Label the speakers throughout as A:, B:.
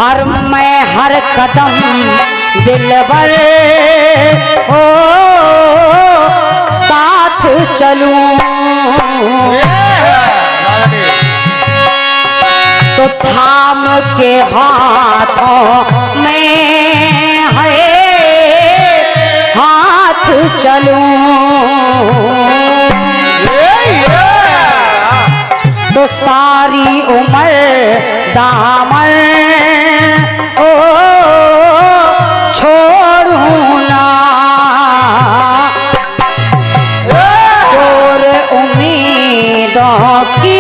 A: और मैं हर कदम दिलबर ओ साथ चलूं तो थाम के हाथों में है हाथ चलूं तो सारी उम्र दामन ओ छोड़ूं ना और उम्मीदों की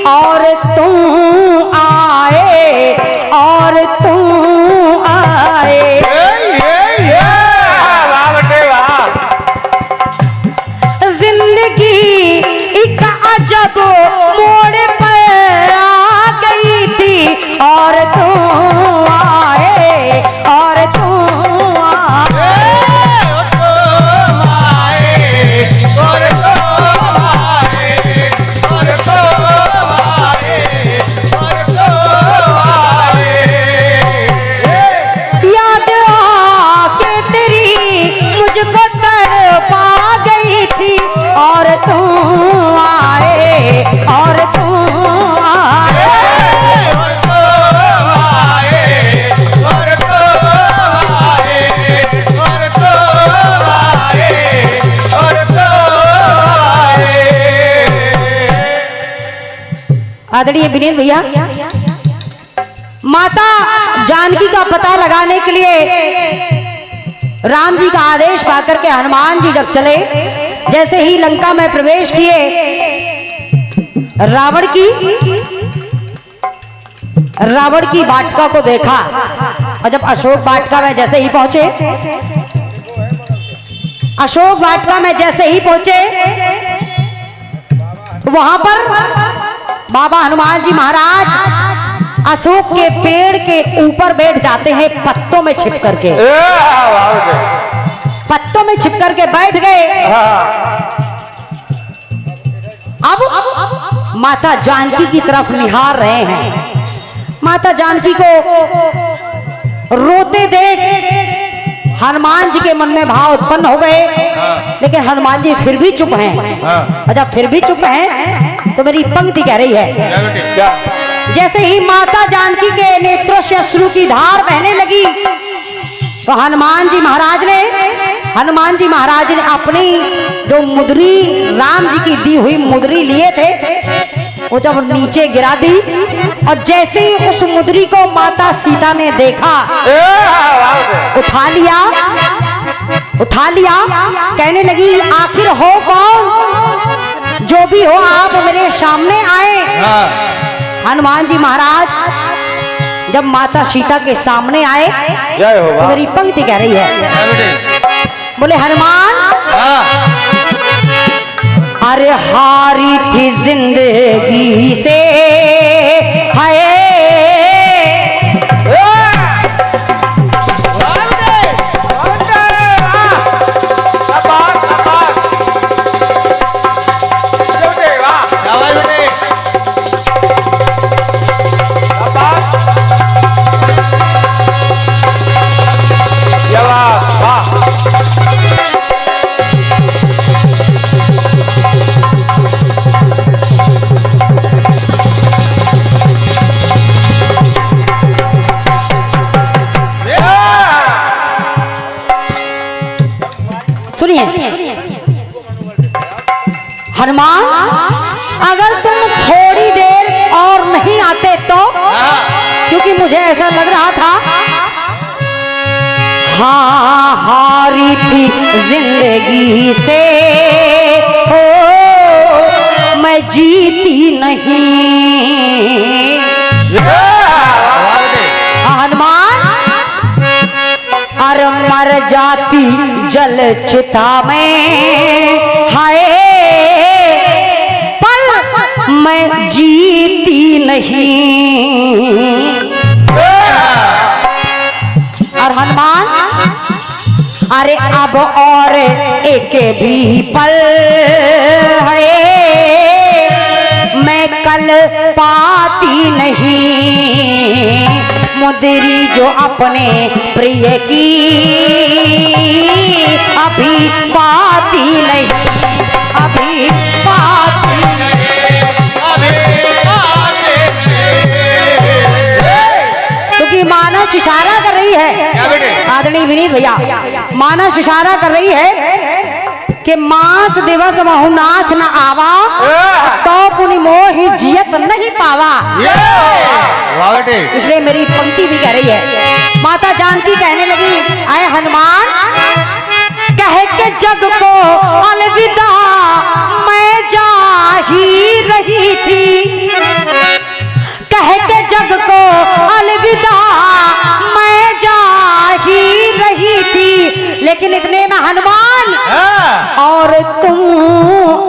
A: और तुम आए और तुम आए जिंदगी एक अजब मोड़ पर आ गई थी और तुम आए और तुम और तुम आए और तुम आए और तुम आए और तुम आए और तुम आए और तुम आए। आदरणीय विनीत भैया, माता जानकी का पता लगाने के लिए राम जी का आदेश पाकर के हनुमान जी जब चले, जैसे ही लंका में प्रवेश किए, रावण की वाटिका को देखा और जब अशोक वाटिका में जैसे ही पहुंचे, अशोक वाटिका में जैसे ही पहुंचे वहां पर बाबा हनुमान जी महाराज अशोक के पेड़ के ऊपर बैठ जाते हैं, पत्तों में छिप करके, पत्तों में छिप करके बैठ गए। अब माता जानकी की तरफ निहार रहे हैं। माता जानकी को रोते देख हनुमान जी के मन में भाव उत्पन्न हो गए, लेकिन हनुमान जी फिर भी चुप हैं। और जब फिर भी चुप हैं तो मेरी पंक्ति कह रही है, जैसे ही माता जानकी के नेत्रों से अश्रु की धार बहने लगी तो हनुमान जी महाराज ने अपनी जो मुद्री राम जी की दी हुई मुद्री लिए थे वो जब नीचे गिरा दी, और जैसे ही उस मुद्री को माता सीता ने देखा, उठा लिया, कहने लगी आखिर हो कौन, जो भी हो आप मेरे सामने आए। हनुमान जी महाराज जब माता सीता के सामने आए तो मेरी पंक्ति कह रही है, बोले हनुमान अरे हारी थी जिंदगी से हाय हनुमान, अगर तुम थोड़ी देर और नहीं आते तो, क्योंकि मुझे ऐसा लग रहा था हाँ हारी थी जिंदगी से हो मैं जीती नहीं। हनुमान अरे मर जाती जल चिता में हाय नहीं। और हनुमान, अरे अब और एक भी पल है मैं कल पाती नहीं, मुदरी जो अपने प्रिय की अभी पाती नहीं, अभी पाती नहीं, क्योंकि मानस इशारा कर रही है, आदरणीय विनीत भैया, मानस इशारा कर रही है कि मास दिवस बहुनाथ न आवा तो पुनि मोहि जियत नहीं पावा। इसलिए मेरी पंक्ति भी कह रही है। माता जानकी कहने लगी, आए हनुमान, कह के जग को अलविदा मैं जा ही रही थी, कह के जग को अलविदा मैं जा ही रही थी, लेकिन इतने में हनुमान और तुम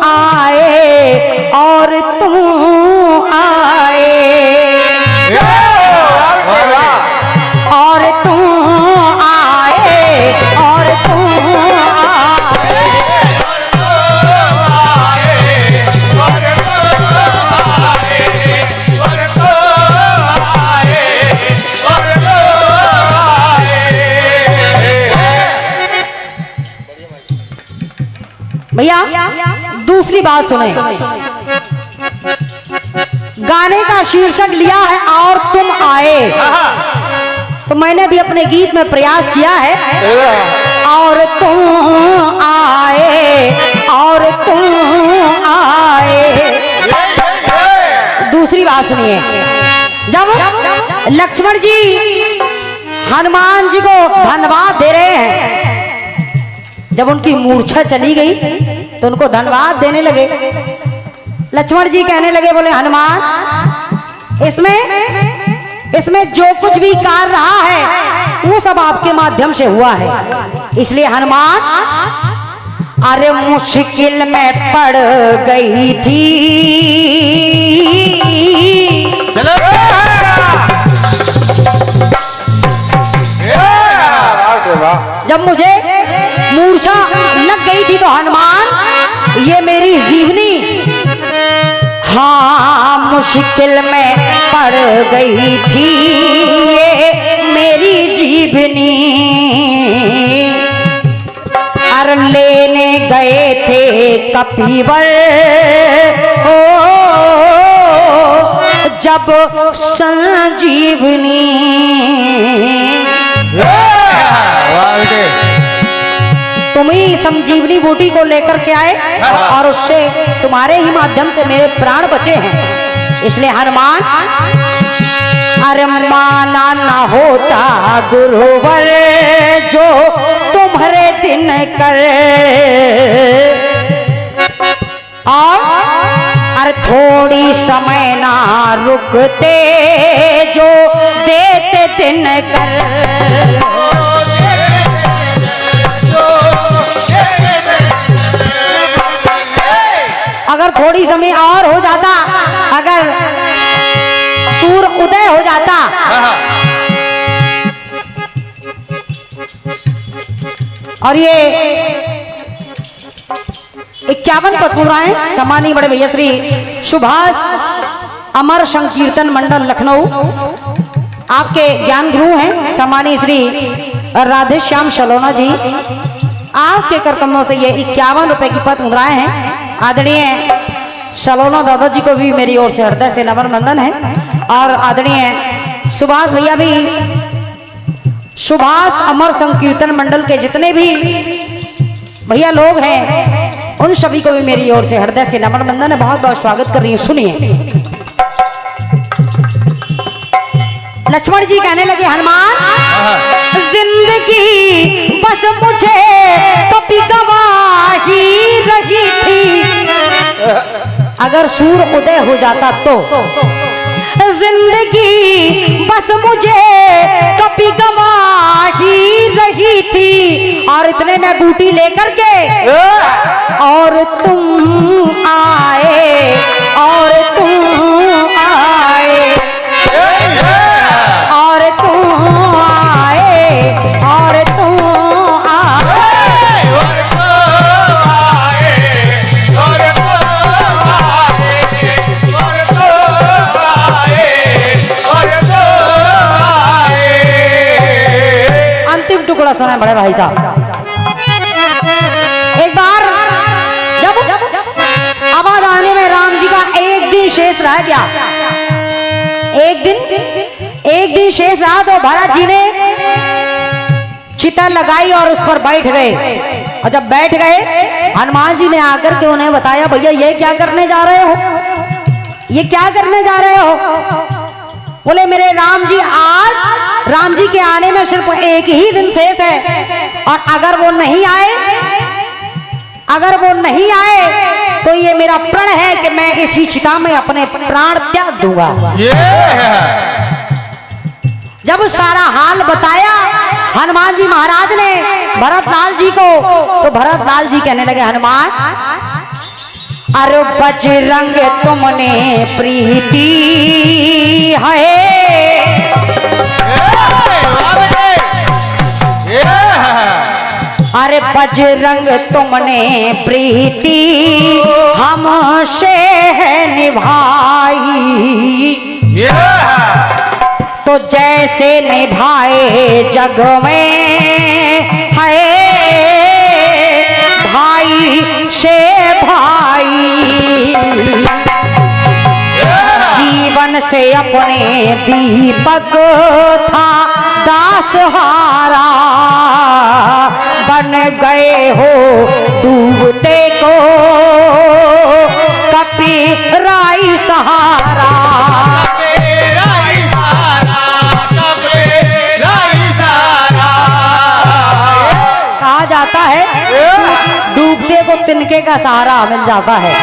A: आए, और तुम आए, और तुम आए, और तुम भैया दूसरी बात सुने। गाने का शीर्षक लिया है और तुम आए, तो मैंने भी अपने गीत में प्रयास किया है, और तुम आए, और तुम आए। दूसरी बात सुनिए, जब लक्ष्मण जी हनुमान जी को धन्यवाद दे रहे हैं, जब उनकी मूर्छा चली गई तो उनको धन्यवाद देने लगे। लक्ष्मण जी कहने लगे, बोले हनुमान, इसमें जो कुछ भी कार्य रहा है वो सब आपके माध्यम से हुआ है, इसलिए हनुमान, अरे मुश्किल में पड़ गई थी, चलो जब मुझे मूर्छा लग गई थी तो हनुमान, ये मेरी जीवनी, हाँ मुश्किल में पड़ गई थी ये मेरी जीवनी, और लेने गए थे कपिवर हो जब संजीवनी, तुम ही संजीवनी बूटी को लेकर के आए और उससे तुम्हारे ही माध्यम से मेरे प्राण बचे हैं, इसलिए हनुमान, अरे माना ना होता गुरुवर जो तुम्हारे दिन कर, और अरे थोड़ी समय ना रुकते जो देते दिन कर, अगर थोड़ी समय और हो जाता, अगर सूर्य उदय हो जाता, और ये 51 पद पूरा है। सम्मानीय बड़े भैया श्री सुभाष अमर संकीर्तन मंडल लखनऊ आपके ज्ञान गुरु हैं। सम्मानीय श्री राधे श्याम सलोना जी, आपके करकमों से ये 51 रुपए की पद मुद्राएं हैं। आदरणीय सलोना दादा जी को भी मेरी ओर से हृदय से नमन वंदन है, और आदरणीय सुभाष भैया भी, सुभाष अमर संकीर्तन मंडल के जितने भी भैया लोग हैं उन सभी को भी मेरी ओर से हृदय से नमन वंदन है, बहुत बहुत स्वागत कर रही हूँ। सुनिए, लक्ष्मण जी कहने लगे, हनुमान, जिंदगी बस मुझे कभी गवाही रही थी, अगर सूर्य उदय हो जाता तो, जिंदगी बस मुझे कभी गवाही रही थी, और इतने में बूटी लेकर के और तुम आए, और तुम आए, सुने बड़े भाई साहब। एक बार जब आबाद आने में राम जी का एक दिन शेष रह गया, एक दिन शेष रहा, तो भरत जी ने चिता लगाई और उस पर बैठ गए। और जब बैठ गए, हनुमान जी ने आकर के उन्हें बताया, भैया ये क्या करने जा रहे हो, ये क्या करने जा रहे हो? बोले मेरे राम जी, आज राम जी के आने में सिर्फ एक ही दिन शेष है, और अगर वो नहीं आए तो ये मेरा प्रण है कि मैं इसी चिता में अपने प्राण त्याग दूंगा। जब सारा हाल बताया हनुमान जी महाराज ने भरतलाल जी को, तो भरतलाल जी कहने लगे, हनुमान, अरे बजरंग तुमने प्रीति है, अरे बजरंग तुमने प्रीति हमसे निभाई, तो जैसे निभाए जग में है भाई से भाई, जीवन से अपने दीपक था दासहारा, बन गए हो डूबते को कपीराई सहारा। कहा जाता है डूबते को तिनके का सहारा मिल जाता है।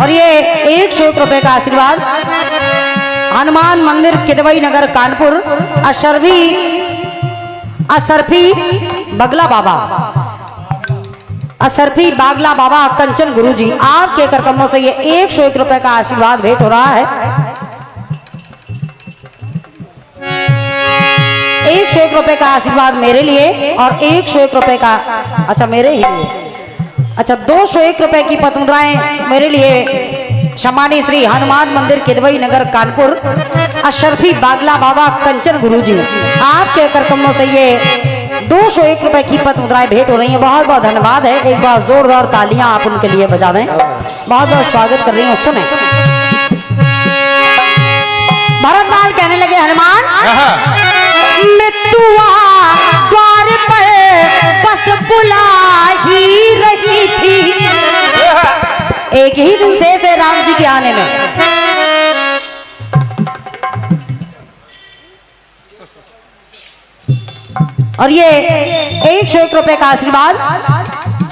A: और ये 101 रुपए का आशीर्वाद हनुमान मंदिर किदवई नगर कानपुर असरफी बगला बाबा कंचन गुरुजी, आपके करकमों से ये 101 रुपए का आशीर्वाद भेंट हो रहा है। 101 रुपए का आशीर्वाद मेरे लिए और 101 रुपए का, अच्छा मेरे ही लिए, अच्छा 201 रुपए की पद्मुद्राएं मेरे लिए सम्मानित श्री हनुमान मंदिर किदवई नगर कानपुर अशरफी बागला बाबा कंचन गुरुजी, आपके करकमों से ये 201 रुपए की पद्मुद्राएं भेंट हो रही है। बहुत बहुत धन्यवाद है। एक बार जोरदार तालियां आप उनके लिए बजा दें। बहुत बहुत स्वागत कर रही हूँ। सुने, भरतलाल कहने लगे, हनुमान, मृत्युआ द्वार पर बस बुला ही रही थी, एक ही दिन शेष है राम जी के आने में। और ये 101 रुपए का आशीर्वाद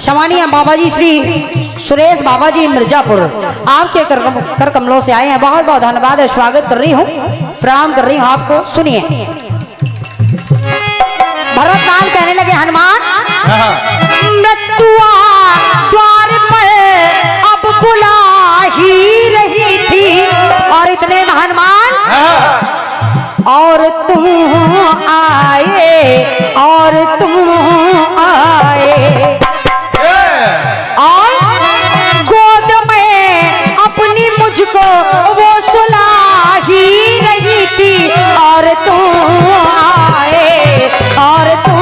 A: शमानिया बाबा जी श्री सुरेश बाबा जी मिर्जापुर, आपके कर कमलों से आए हैं। बहुत बहुत धन्यवाद है। स्वागत कर रही हूँ, प्रणाम कर रही हूँ आपको। सुनिए, भरतलाल कहने लगे, हनुमान, मृत्युआ द्वार पर अब बुला ही रही थी, और इतने में हनुमान और तुम आए, और गोद में अपनी मुझको वो सुला ही रही थी, और तुम आए, और तुम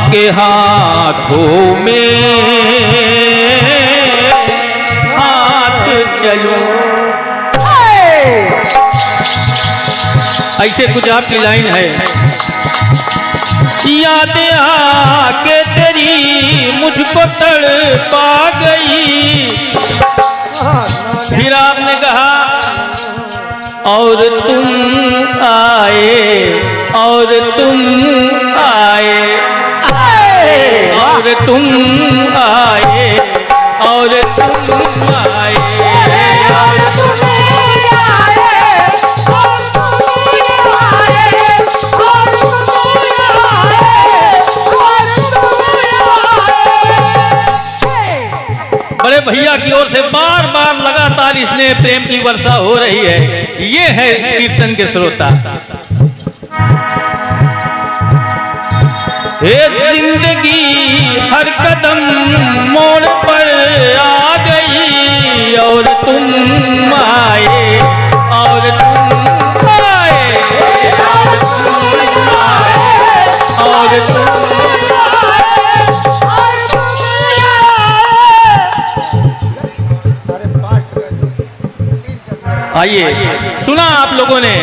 B: के हाथों में हाथ चलो। ऐसे कुछ आपकी लाइन है, यादें आके तेरी मुझको तड़पा गई। फिर आपने कहा और तुम आए, और तुम आए, और तुम आए, और तुम आए, और तुम बड़े भैया की ओर से बार बार लगातार स्नेह प्रेम की वर्षा हो रही है। ये है कीर्तन के श्रोता। हे जिंदगी हर कदम मोड़ पर आ गई, और तुम आए, और तुम आए, और तुम आए, और तुम आइए। सुना आप लोगों ने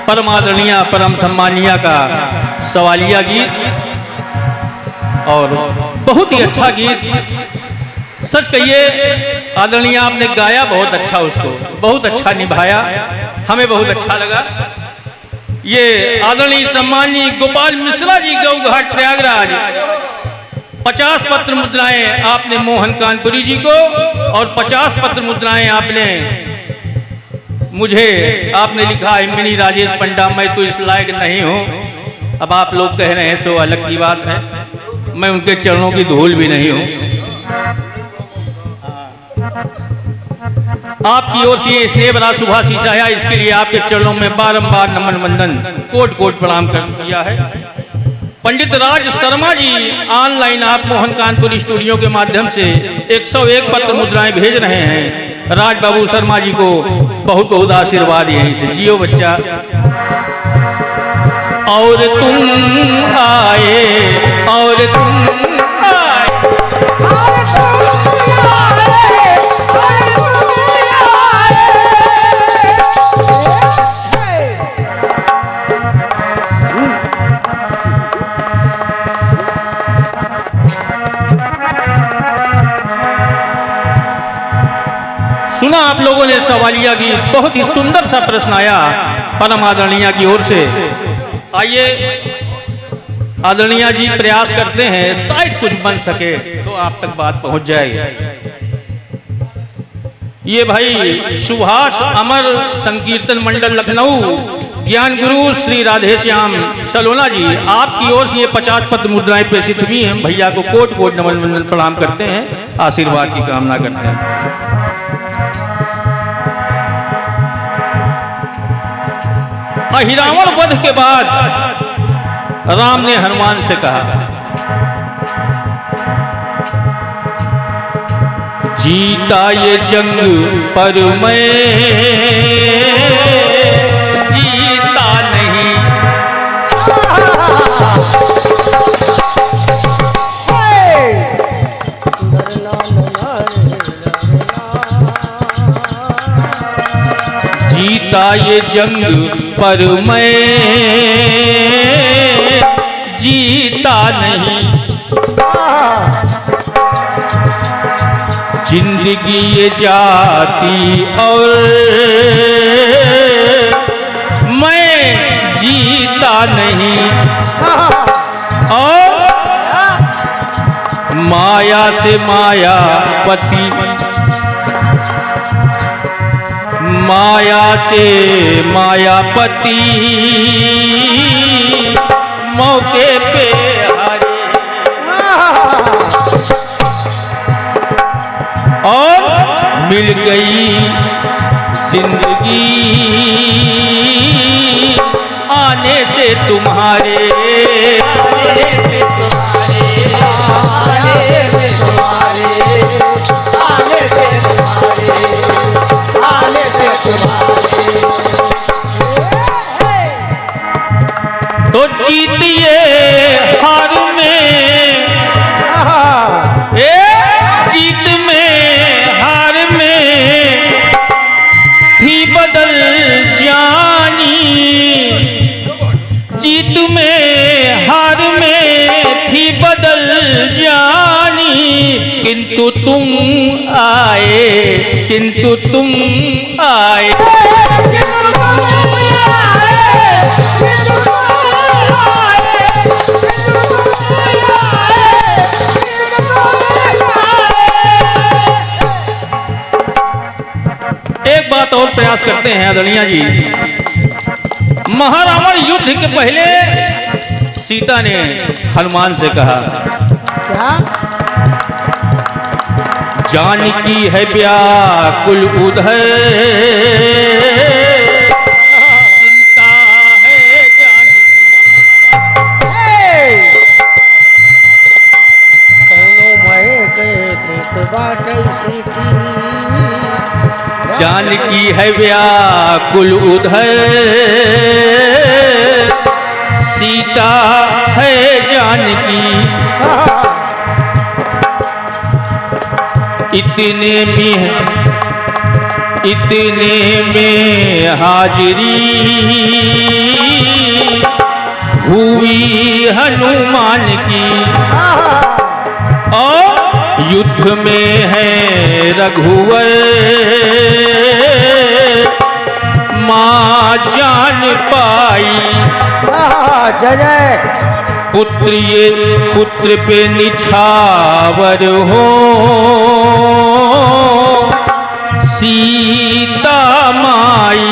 B: परम आदरणीय परम सम्मानीय का सवालिया गीत, और बहुत ही अच्छा गीत। सच कहिए आदरणीय आपने गाया बहुत अच्छा, उसको बहुत अच्छा निभाया, हमें बहुत अच्छा लगा। ये आदरणीय सम्मानीय गोपाल मिश्रा जी गौघाट प्रयागराज 50 पत्र मुद्राएं आपने मोहन कानपुरी जी को, और 50 पत्र मुद्राएं आपने मुझे आपने लिखा है मिनी राजेश पंडा, मैं तो इस लायक नहीं हूं। अब आप लोग कह रहे हैं सो अलग की बात है, मैं उनके चरणों की धूल भी नहीं हूं। आपकी ओर से ये स्नेह भरा शुभाशीष आया, इसके लिए आपके चरणों में बारंबार नमन वंदन कोट कोट प्रणाम कर दिया है। पंडित राज शर्मा जी ऑनलाइन आप मोहन कानपुर स्टूडियो के माध्यम से 101 पत्र मुद्राएं भेज रहे हैं। राज बाबू शर्मा जी को बहुत बहुत आशीर्वाद यहीं से, जियो बच्चा। और तुम आए, और तुम आए, सुना आप लोगों ने सवालिया की बहुत ही सुंदर सा प्रश्न आया परम आदरणीय की ओर से। आइए आदरणीय जी प्रयास करते हैं, शायद कुछ बन सके तो आप तक बात पहुंच जाए। ये भाई सुभाष अमर संकीर्तन मंडल लखनऊ ज्ञान गुरु श्री राधे श्याम सलोना जी, आपकी ओर से ये 50 पत्र मुद्राएं प्रेषित हुई हैं। भैया को कोट कोट नमन वंदन प्रणाम करते हैं, आशीर्वाद की कामना करते हैं। अहिरावण वध के बाद राम ने हनुमान से कहा, जीता ये जंग पर मैं जीता नहीं, जीता ये जंग पर मैं जीता नहीं, जिंदगी ये जाती और मैं जीता नहीं, और माया से मायापति, माया से मायापति मौके पे हारे, और मिल गई जिंदगी आने से तुम्हारे, तो जीतिए हार में, जीत में हार में थी बदल जानी, जीत में हार में थी बदल जानी, किंतु तुम आए, किंतु तुम आए, एक बात और प्रयास करते हैं आदरणीय जी। महारावण युद्ध के पहले सीता ने हनुमान से कहा,
C: क्या?
B: जानकी है व्याकुल उधर, चिंता है जानकी है व्याकुल उधर, सीता है जानकी, इतने में हाजिरी हुई हनुमान की, और युद्ध में है रघुवर, मां जान पाई।
C: जय
B: पुत्र पे निछावर हो, सीता माई।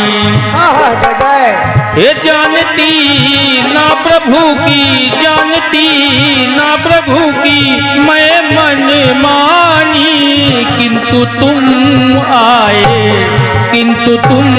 B: ये जानती ना प्रभु की, जानती ना प्रभु की मैं मन मानी, किंतु तुम